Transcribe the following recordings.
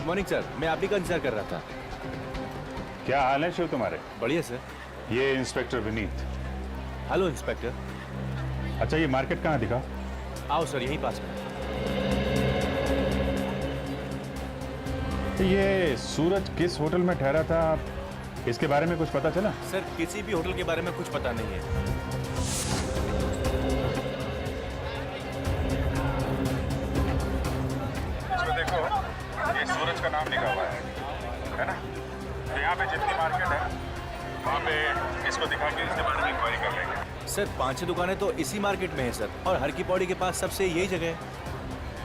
Morning sir, मैं आप ही का इंतजार कर रहा था। क्या हाल है शिव तुम्हारे? बढ़िया सर। ये इंस्पेक्टर विनीत। Hello inspector. अच्छा, ये मार्केट कहाँ दिखा? आओ सर, यहीं पास में। तो ये सूरज किस होटल में ठहरा था, इसके बारे में कुछ पता चला? सर, किसी भी होटल के बारे में कुछ पता नहीं है। इसमें देखो, ये सूरज का नाम लिखा हुआ है ना? तो यहाँ पे जितनी मार्केट है वहाँ पे इसको दिखा के इसके बारे में इंक्वायरी कर लेंगे। सर, 5-6 दुकानें तो इसी मार्केट में है सर, और हर की पौड़ी के पास सबसे यही जगह है।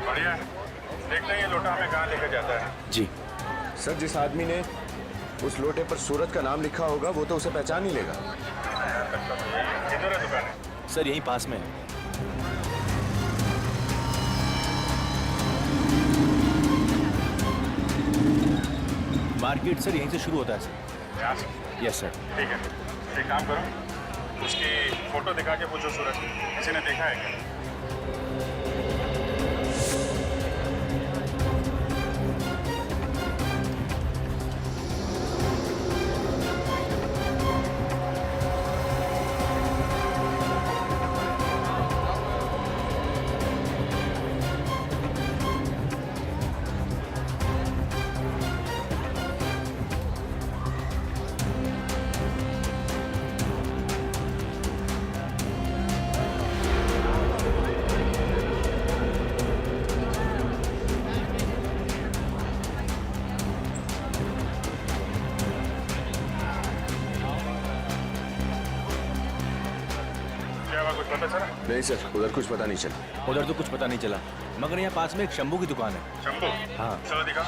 बढ़िया है, देखते हैं ये लोटा हमें कहाँ लेकर जाता है। जी सर, जिस आदमी ने उस लोटे पर सूरज का नाम लिखा होगा वो तो उसे पहचान ही लेगा। किधर है दुकान है? सर, यहीं पास में है। मार्केट सर यहीं से शुरू होता है सर। यहाँ से? Yes sir. ठीक है, एक काम करो, उसकी फोटो दिखा के पूछो सूरज किसी ने देखा है क्या? कुछ पता चला? नहीं सर, उधर कुछ पता नहीं चला। उधर तो कुछ पता नहीं चला, मगर यहाँ पास में एक शंभू की दुकान है। शंभू? हाँ। चलो दिखा।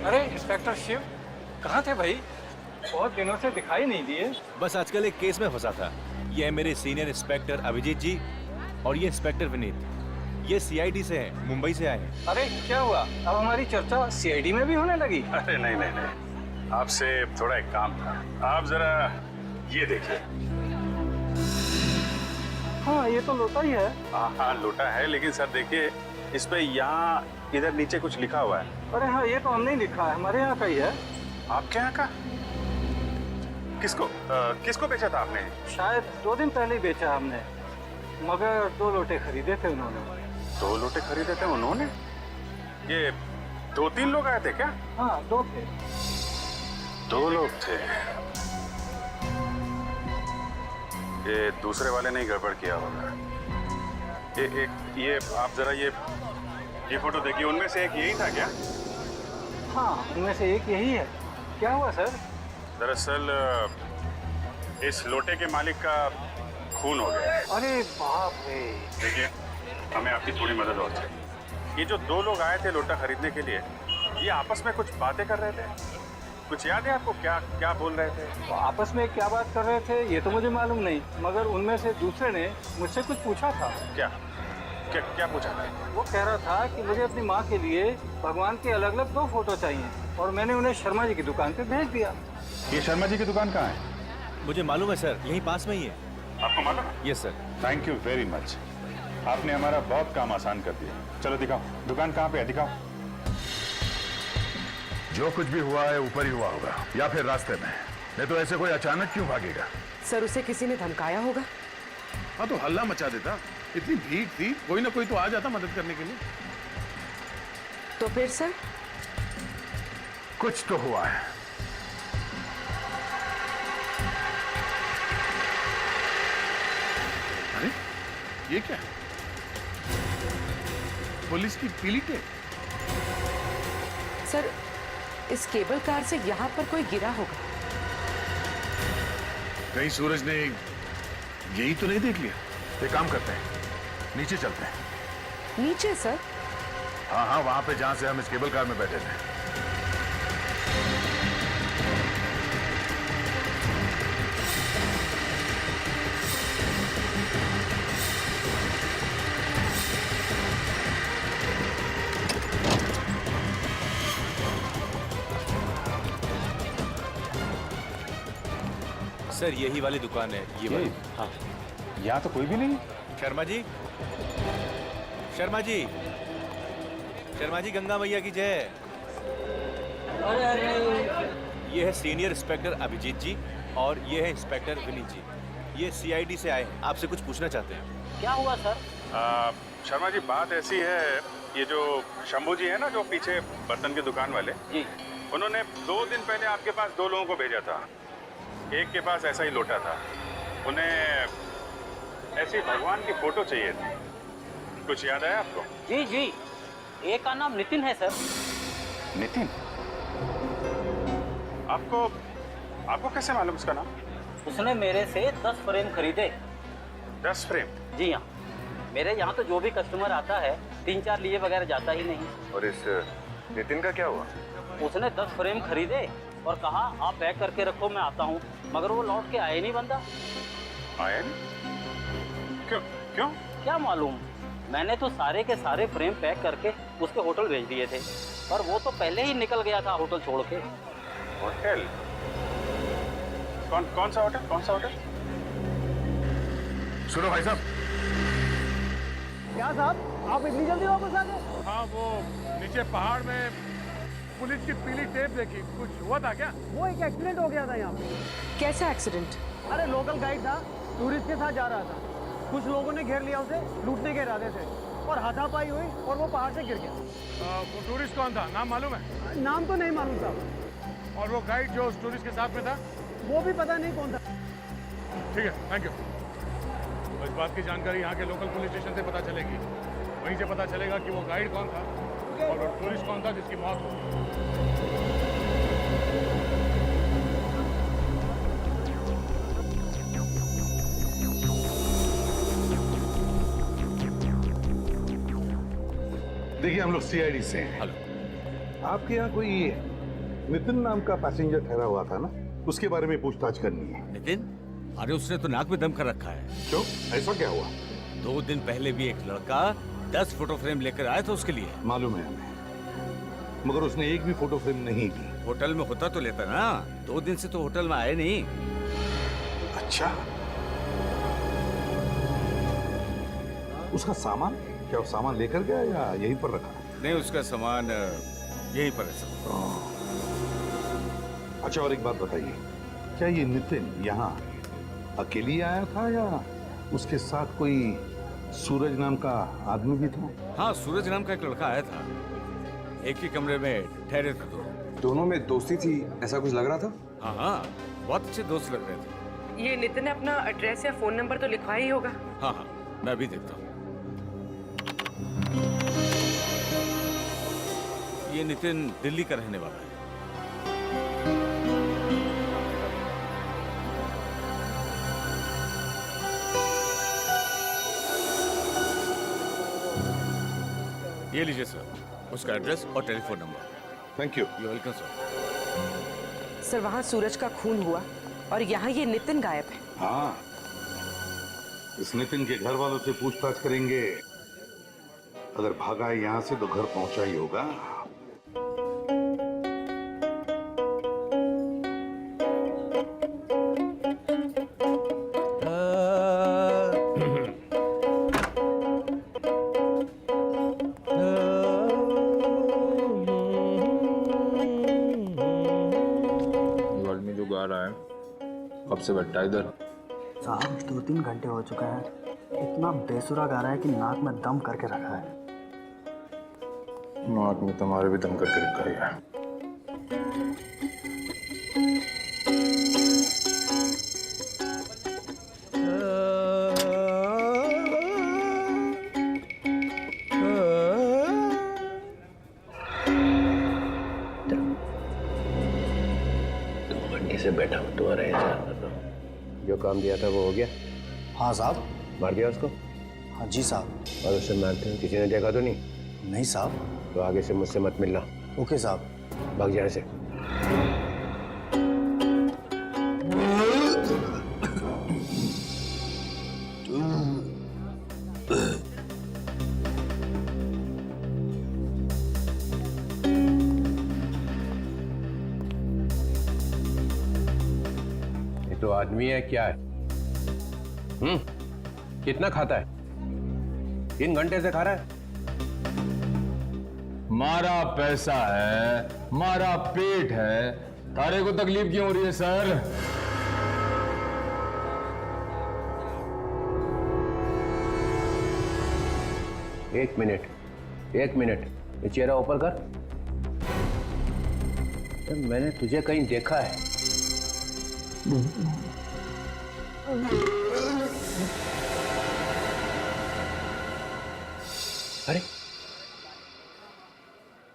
अरे इंस्पेक्टर शिव, कहाँ थे भाई? बहुत दिनों से दिखाई नहीं दिए। बस आजकल एक केस में फंसा था। ये है मेरे सीनियर इंस्पेक्टर अभिजीत जी, और ये इंस्पेक्टर विनीत। ये सीआईडी से हैं, मुंबई से आए हैं। अरे क्या हुआ, अब हमारी चर्चा सीआईडी में भी होने लगी? अरे नहीं नहीं नहीं, आपसे थोड़ा एक काम था। आप जरा ये देखिए। हाँ, ये तो लोटा ही है। हाँ लोटा है, लेकिन सर देखिए इस पे यहाँ इधर नीचे कुछ लिखा हुआ है। अरे हाँ, ये तो हमने ही लिखा है, हमारे यहाँ का ही है। आपके यहाँ का? किसको किसको बेचा था आपने? शायद 2 दिन पहले ही बेचा हमने, मगर 2 लोटे खरीदे थे उन्होंने। 2 लोटे खरीदे थे उन्होंने? ये 2-3 लोग आए थे क्या? हाँ, 2 थे। 2 लोग थे। ये दूसरे वाले ने ही गड़बड़ किया होगा। ये आप जरा ये फोटो देखिए, उनमें से एक यही था क्या? हाँ, उनमें से एक यही है। क्या हुआ सर? दरअसल इस लोटे के मालिक का खून हो गया। अरे बाप रे। देखिए, हमें आपकी थोड़ी मदद और चाहिए। ये जो 2 लोग आए थे लोटा खरीदने के लिए, ये आपस में कुछ बातें कर रहे थे। कुछ याद है आपको क्या क्या बोल रहे थे? तो आपस में क्या बात कर रहे थे ये तो मुझे मालूम नहीं, मगर उनमें से दूसरे ने मुझसे कुछ पूछा था। क्या क्या क्या पूछा था? वो कह रहा था कि मुझे अपनी माँ के लिए भगवान के अलग अलग 2 फोटो चाहिए, और मैंने उन्हें शर्मा जी की दुकान पे भेज दिया। ये शर्मा जी की दुकान कहाँ है? मुझे मालूम है सर, यहीं पास में ही है। आपको मालूम है? Yes sir. Thank you very much, आपने हमारा बहुत काम आसान कर दिया। चलो दिखाओ, दुकान कहाँ पे है, दिखाओ। जो कुछ भी हुआ है ऊपर ही हुआ होगा, या फिर रास्ते में। नहीं तो ऐसे कोई अचानक क्यों भागेगा? सर, उसे किसी ने धमकाया होगा। हाँ तो हल्ला मचा देता, इतनी भीड़ थी, कोई ना कोई तो आ जाता मदद करने के लिए। तो फिर सर? कुछ तो हुआ है। अरे ये क्या है? पुलिस की पीली टेप। सर, इस केबल कार से यहाँ पर कोई गिरा होगा। कहीं सूरज ने यही तो नहीं देख लिया? एक काम करते हैं, नीचे चलते हैं। नीचे सर? हाँ हाँ, वहां पे जहां से हम इस केबल कार में बैठे थे। सर, यही वाली दुकान है, ये वाली। हाँ। यहाँ तो कोई भी नहीं। शर्मा जी, शर्मा जी, शर्मा जी, गंगा मैया की जय। ये है सीनियर इंस्पेक्टर अभिजीत जी और ये है इंस्पेक्टर विनीत जी। ये सीआईडी से आए हैं, आपसे कुछ पूछना चाहते हैं। क्या हुआ सर? शर्मा जी, बात ऐसी है, ये जो शंभू जी है ना, जो पीछे बर्तन की दुकान वाले जी। उन्होंने 2 दिन पहले आपके पास 2 लोगों को भेजा था। एक के पास ऐसा ही लोटा था, उन्हें ऐसी भगवान की फोटो चाहिए थी। कुछ याद आया आपको? जी जी, एक का नाम नितिन है सर। नितिन? आपको कैसे मालूम उसका नाम? उसने मेरे से 10 फ्रेम खरीदे। 10 फ्रेम? जी हाँ, मेरे यहाँ तो जो भी कस्टमर आता है 3-4 लिए बगैर जाता ही नहीं। और इस नितिन का क्या हुआ? उसने 10 फ्रेम खरीदे और कहा आप पैक करके रखो, मैं आता हूँ, मगर वो लौट के आए नहीं बंदा। आया नहीं? क्यों? क्या मालूम, मैंने तो सारे के सारे फ्रेम पैक करके उसके होटल भेज दिए थे, पर वो तो पहले ही निकल गया था होटल छोड़ के। होटल? कौन सा होटल? कौन सा होटल? सुनो भाई साहब। क्या साहब, आप इतनी जल्दी वापस आ गए? हाँ, वो नीचे पहाड़ में पुलिस की पीली टेप देखी, कुछ हुआ था क्या? वो एक एक्सीडेंट हो गया था यहाँ पे। कैसा एक्सीडेंट? अरे लोकल गाइड था, टूरिस्ट के साथ जा रहा था। कुछ लोगों ने घेर लिया उसे, लूटने के इरादे से, और हाथापाई हुई और वो पहाड़ से गिर गया। वो टूरिस्ट कौन था, नाम मालूम है? नाम तो नहीं मालूम साहब। और वो गाइड जो उस टूरिस्ट के साथ में था? वो भी पता नहीं कौन था। ठीक है, थैंक यू। इस बात की जानकारी यहाँ के लोकल पुलिस स्टेशन से पता चलेगी। वहीं से पता चलेगा कि वो गाइड कौन था और वो टूरिस्ट कौन था जिसकी मौत हुई। देखिए, हम लोग सीआईडी से हैं। हेलो। आपके यहाँ कोई नितिन नाम का पैसेंजर ठहरा हुआ था ना, उसके बारे में पूछताछ करनी है। नितिन? अरे उसने तो नाक में दम कर रखा है। क्यों, ऐसा क्या हुआ? 2 दिन पहले भी एक लड़का 10 फोटो फ्रेम लेकर आया था उसके लिए। मालूम है हमें, मगर उसने एक भी फोटो फ्रेम नहीं ली। होटल में होता तो लेता ना, 2 दिन से तो होटल में आए नहीं। अच्छा, उसका सामान क्या, वो सामान लेकर गया या यहीं पर रखा? नहीं, उसका सामान यहीं पर है सब। अच्छा, और एक बात बताइए, क्या ये नितिन यहाँ अकेले आया था या उसके साथ कोई सूरज नाम का आदमी भी था? हाँ, सूरज नाम का एक लड़का आया था, एक ही कमरे में ठहरे थे दोनों। दोनों में दोस्ती थी, ऐसा कुछ लग रहा था? हाँ हाँ, बहुत अच्छे दोस्त लग रहे थे। ये नितिन ने अपना एड्रेस या फोन नंबर तो लिखवा ही होगा। हाँ हाँ, मैं भी देखता हूँ। ये नितिन दिल्ली का रहने वाला है। ये लीजिए सर, उसका एड्रेस और telephone number. Thank you. You welcome sir. Sir, वहाँ सूरज का खून हुआ और यहाँ ये नितिन गायब है। हाँ, इस नितिन के घर वालों से पूछताछ करेंगे। अगर भागा है यहाँ से तो घर पहुंचा ही होगा। आदमी जो गा रहा है कब से बैठा है इधर? साहब 2-3 घंटे हो चुका है, इतना बेसुरा गा रहा है कि नाक में दम करके रखा है। नाक में तुम्हारे भी दम करके रखा है। से बैठा हूँ, तुम्हारा इंतजार कर रहा हूँ। जो काम दिया था वो हो गया? हाँ साहब। मार दिया उसको? हाँ जी साहब। और उससे मारते हुए किसी ने देखा तो नहीं? नहीं साहब। तो आगे से मुझसे मत मिलना। ओके साहब। भाग जाने से। ये तो आदमी है क्या है? कितना खाता है? 3 घंटे से खा रहा है। मारा पैसा है, मारा पेट है, तारे को तकलीफ क्यों हो रही है सर? एक मिनट, ये चेहरा ऊपर कर। मैंने तुझे कहीं देखा है। अरे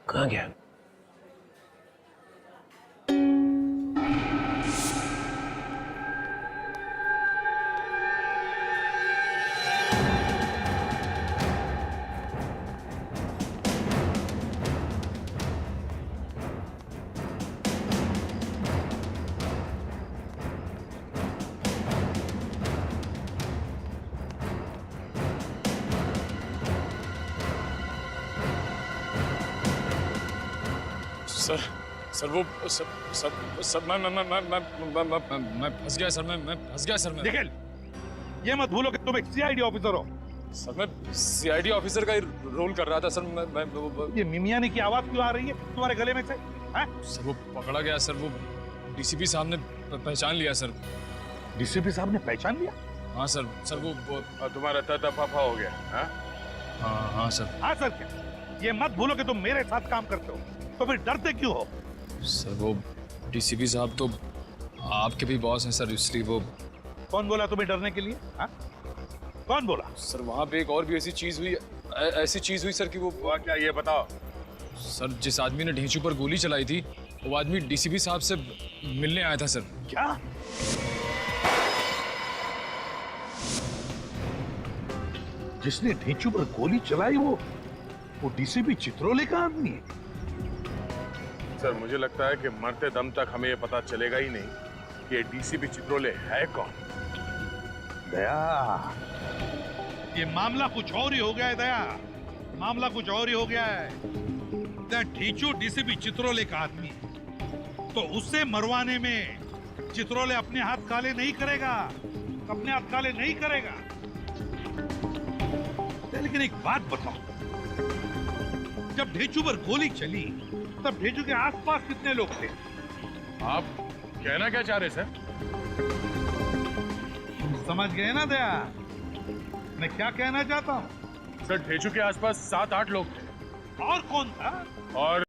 कहाँ गया? सर वो सर मैं फंस गया सर, मैं फंस गया सर। मैं निखिल, ये मत भूलो कि तुम एक सीआईडी ऑफिसर हो। सर मैं सीआईडी ऑफिसर का ही रोल कर रहा था सर। मैं ये मिमियानी की आवाज क्यों आ रही है तुम्हारे गले में से? हैं? सर वो पकड़ा गया सर, वो डीसीपी साहब ने पहचान लिया सर। डीसीपी साहब ने पहचान लिया? हाँ सर वो तुम्हारा तफाफा हो गया? हाँ सर। हाँ सर क्या? ये मत भूलो कि तुम मेरे साथ काम करते हो, तो फिर डरते क्यों हो? सर वो डीसीपी साहब तो आपके भी बॉस हैं सर, इसलिए वो। कौन बोला तुम्हें डरने के लिए? हाँ? कौन बोला? सर वहाँ पे एक और भी ऐसी चीज हुई सर कि वो क्या, ये बताओ। सर जिस आदमी ने ढेंचू पर गोली चलाई थी, वो आदमी डीसीपी साहब से मिलने आया था सर। क्या? जिसने ढेंचू पर गोली चलाई वो डीसीपी चित्रोले का आदमी है? सर मुझे लगता है कि मरते दम तक हमें ये पता चलेगा ही नहीं कि ये डीसीपी चित्रोले है कौन। दया, ये मामला कुछ और ही हो गया है। दया, मामला कुछ और ही हो गया है। ढीचू डीसीपी चित्रोले का आदमी है, तो उससे मरवाने में चित्रोले अपने हाथ काले नहीं करेगा, अपने हाथ काले नहीं करेगा। लेकिन एक बात बताओ, जब ढेंचू पर गोली चली तब ढेंचू के आसपास कितने लोग थे? आप कहना क्या चाह रहे सर? समझ गए ना दया, मैं क्या कहना चाहता हूँ? सर ढेंचू के आसपास 7-8 लोग थे। और कौन था? और